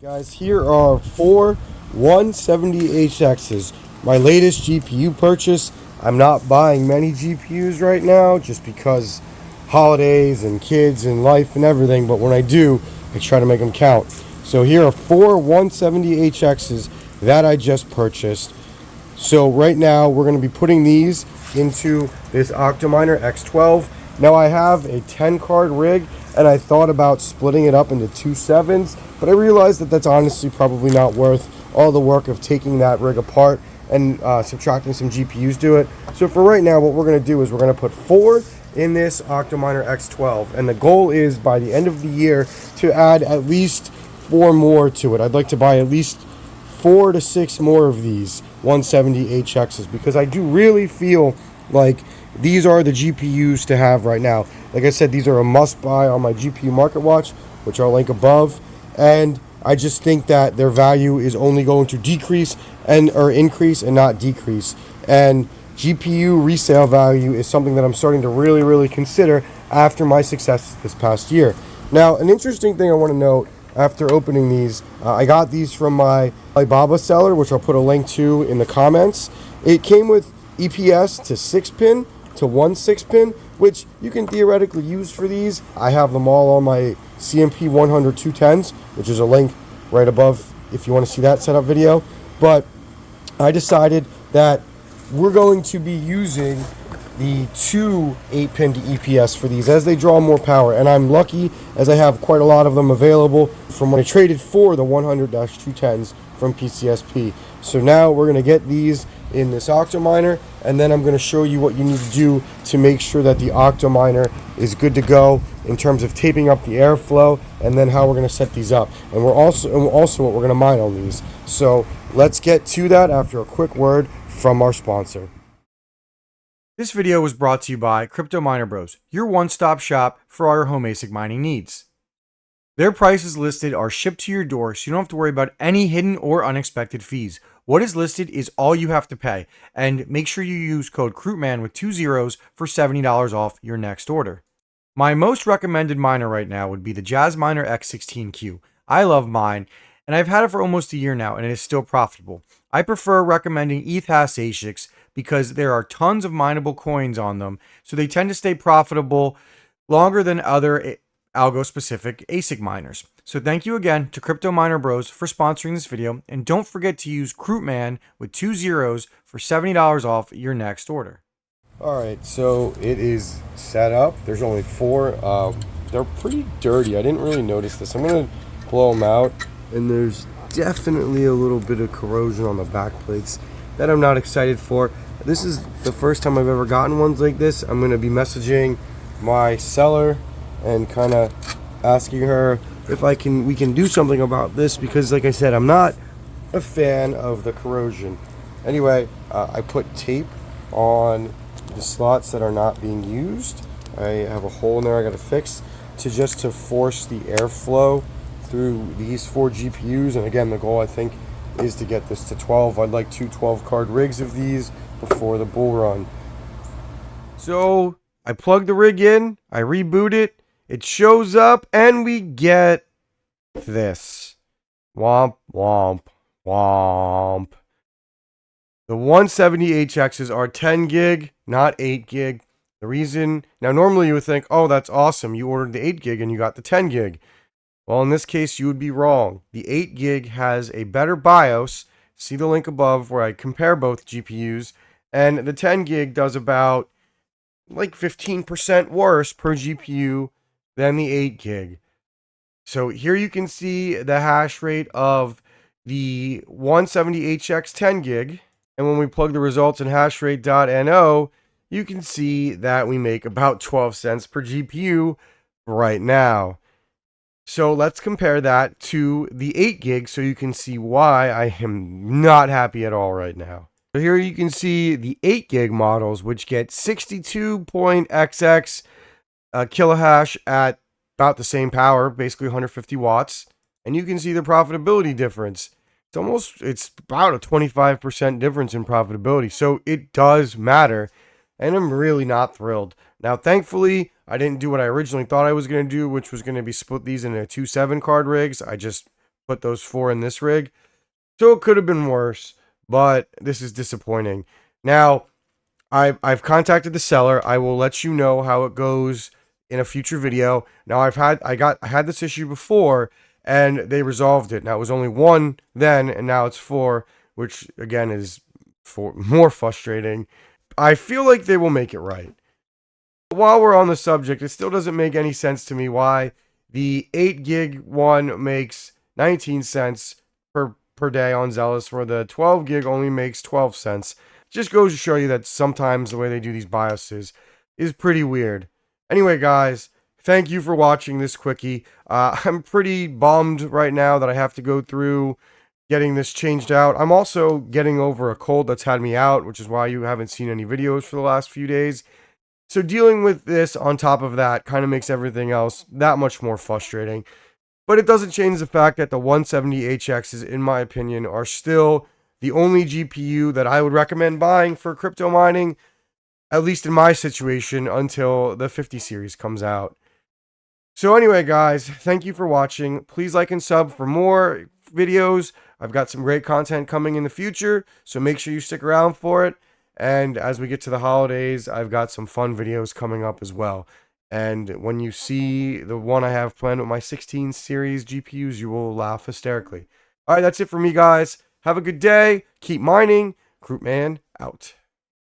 Guys, here are four 170HXs. My latest GPU purchase. I'm not buying many GPUs right now just because holidays and kids and life and everything, but when I do, I try to make them count. So here are four 170HXs that I just purchased. So right now we're going to be putting these into this Octominer X12. Now I have a 10 card rig and I thought about splitting it up into two 7s, but I realized that that's honestly probably not worth all the work of taking that rig apart and subtracting some GPUs to it. So for right now, what we're going to do is we're going to put 4 in this Octominer X12, and the goal is by the end of the year to add at least 4 more to it. I'd like to buy at least 4 to 6 more of these 170HXs because I do really feel like these are the GPUs to have right now. Like I said, these are a must buy on my GPU market watch, which I'll link above, and I just think that their value is only going to decrease or increase and not decrease. And GPU resale value is something that I'm starting to really consider after my success this past year. Now, an interesting thing I want to note after opening these, I got these from my Alibaba seller, which I'll put a link to in the comments. It came with EPS to 6-pin to 1 6-pin, which you can theoretically use for these. I have them all on my CMP 100 210s, which is a link right above if you want to see that setup video. But I decided that we're going to be using the 2 8-pin to EPS for these as they draw more power, and I'm lucky as I have quite a lot of them available from when I traded for the 100-210s from PCSP. So now we're going to get these in this Octominer, and then I'm going to show you what you need to do to make sure that the Octominer is good to go in terms of taping up the airflow, and then how we're going to set these up, and also what we're going to mine on these. So let's get to that after a quick word from our sponsor. This video was brought to you by Crypto Miner Bros, your one-stop shop for all your home ASIC mining needs. Their prices listed are shipped to your door, so you don't have to worry about any hidden or unexpected fees. What is listed is all you have to pay, and make sure you use code Krootman with 2 zeros for $70 off your next order. My most recommended miner right now would be the Jasminer X16Q. I love mine, and I've had it for almost a year now, and it is still profitable. I prefer recommending ETH hash ASICs because there are tons of mineable coins on them, so they tend to stay profitable longer than other algo-specific ASIC miners. So thank you again to Crypto Miner Bros for sponsoring this video, and don't forget to use Krootman with 2 zeros for $70 off your next order. Alright, so it is set up. There's only 4. They're pretty dirty. I didn't really notice this. I'm going to blow them out, and there's definitely a little bit of corrosion on the back plates that I'm not excited for. This is the first time I've ever gotten ones like this. I'm going to be messaging my seller and kind of asking her if we can do something about this, because like I said, I'm not a fan of the corrosion. Anyway, I put tape on the slots that are not being used. I have a hole in there I got to fix to force the airflow through these 4 GPUs, and again, the goal I think is to get this to 12. I'd like 2 12-card rigs of these before the bull run. So I plug the rig in, I reboot it, it shows up, and we get this. Womp, womp, womp. The 170HXs are 10 gig, not 8 gig. The reason, now normally you would think, oh, that's awesome, you ordered the 8 gig and you got the 10 gig. Well, in this case, you would be wrong. The 8 gig has a better BIOS. See the link above where I compare both GPUs. And the 10 gig does about like 15% worse per GPU than the 8 gig. So here you can see the hash rate of the 170HX 10 gig. And when we plug the results in hashrate.no, you can see that we make about 12 cents per GPU right now. So let's compare that to the 8 gig so you can see why I am not happy at all right now. So here you can see the 8 gig models, which get 62.xx kilohash at about the same power, basically 150 watts. And you can see the profitability difference. It's about a 25% difference in profitability. So it does matter. And I'm really not thrilled. Now, thankfully, I didn't do what I originally thought I was going to do, which was going to be split these into 2 7-card rigs. I just put those 4 in this rig. So it could have been worse, but this is disappointing. Now, I've contacted the seller. I will let you know how it goes in a future video. Now I had this issue before and they resolved it. Now it was only 1 then and now it's 4, which again is more frustrating. I feel like they will make it right. While we're on the subject, it still doesn't make any sense to me why the 8 gig one makes 19 cents per day on Zealous, where the 12 gig only makes 12 cents. Just goes to show you that sometimes the way they do these BIOSes is pretty weird. Anyway, guys, thank you for watching this quickie. I'm pretty bummed right now that I have to go through getting this changed out. I'm also getting over a cold that's had me out, which is why you haven't seen any videos for the last few days. So dealing with this on top of that kind of makes everything else that much more frustrating. But it doesn't change the fact that the 170HXs, in my opinion, are still the only GPU that I would recommend buying for crypto mining, at least in my situation, until the 50 series comes out. So anyway, guys, thank you for watching. Please like and sub for more videos. I've got some great content coming in the future, so make sure you stick around for it. And as we get to the holidays, I've got some fun videos coming up as well. And when you see the one I have planned with my 16 series GPUs, you will laugh hysterically. All right, that's it for me, guys. Have a good day. Keep mining. Krootman out.